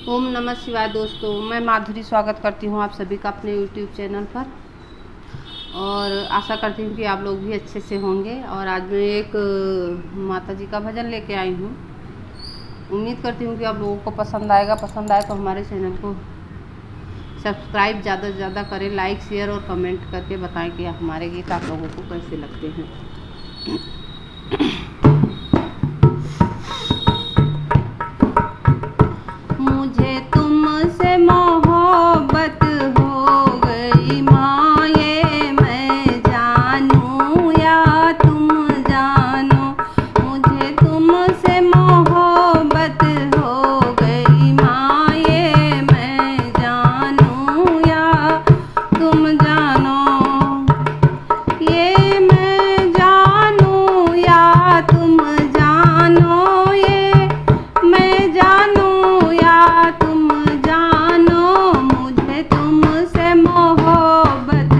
ओम नमः शिवाय। दोस्तों, मैं माधुरी स्वागत करती हूँ आप सभी का अपने YouTube चैनल पर और आशा करती हूँ कि आप लोग भी अच्छे से होंगे। और आज मैं एक माता जी का भजन लेके आई हूँ। उम्मीद करती हूँ कि आप लोगों को पसंद आएगा। पसंद आए तो हमारे चैनल को सब्सक्राइब ज़्यादा से ज़्यादा करें, लाइक शेयर और कमेंट करके बताएं कि हमारे गीत आप लोगों को कैसे लगते हैं। मुझे तुमसे मोहब्बत हो गई माँ, ये मैं जानूं या तुम जानो। मुझे तुमसे मोहब्बत हो गई माँ, ये मैं जानूं या तुम जानो। ये मैं जानूं या तुम जानो, ये मैं जानूं या तुम जानो। मुझे तुमसे मोहब्बत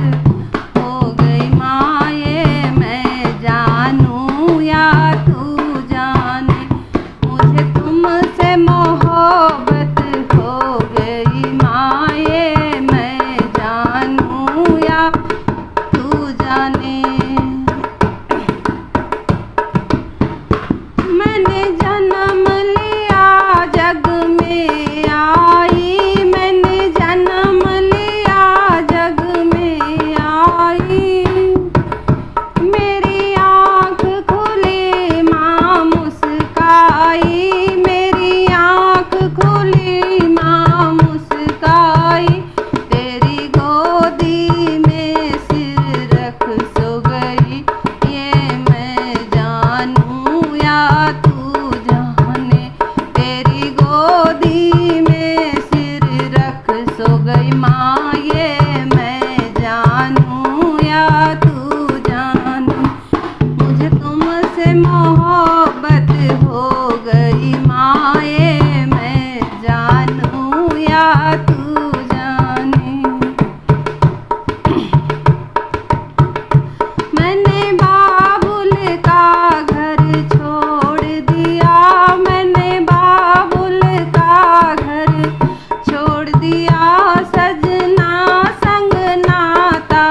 हो गई माँ, ये मैं जानूं या तू जाने। मुझे तुमसे मोहब्बत हो गई माँ, ये मैं जानूं या तू जाने। मैंने जन्म लिया जग में आई, मैंने जन्म लिया जग में आई। मेरी आँख खुली माँ मुस्काई, मेरी आँख खुली माँ मुस्काई। तेरी गोदी में सिर रख सो गई, ये मैं जानूं या तू जाने। तेरी गोदी में सिर रख सो गई माँ, ये मैं जानूं या तू जाने। मुझे तुमसे मोहब्बत हो गई माँ, ये मैं जानूं या तू जाने। मैंने बाबुल का घर छोड़ दिया, मैंने बाबुल का घर छोड़ दिया। सजना संग नाता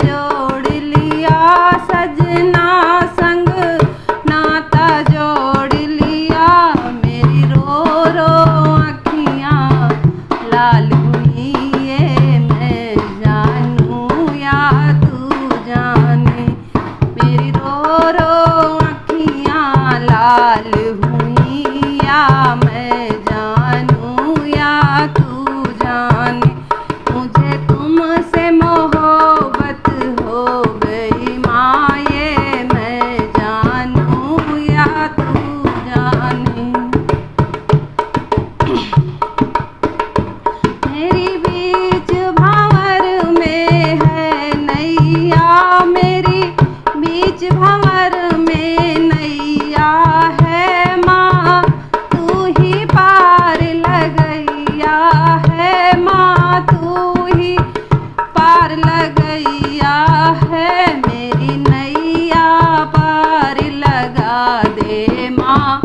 जोड़ लिया, सजना संग नाता जोड़ लिया। मेरी रो रो अखियाँ लाल हुई, ये मैं जानूं या तू जाने। मेरी रो रो अखियाँ लाल हुई, या मैं जानूं या तू जाने। मुझे तुमसे मोहब्बत हो गई माँ, ये मैं जानूं या तू जाने। मेरी बीच भंवर में है नैया, मेरी बीच भंवर में नैया है माँ। तू ही पार लगैया है माँ, तू ही पार लगैया है। मेरी नैया पार लगा दे माँ,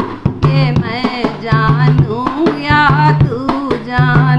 ये मैं जानूं या तू जान।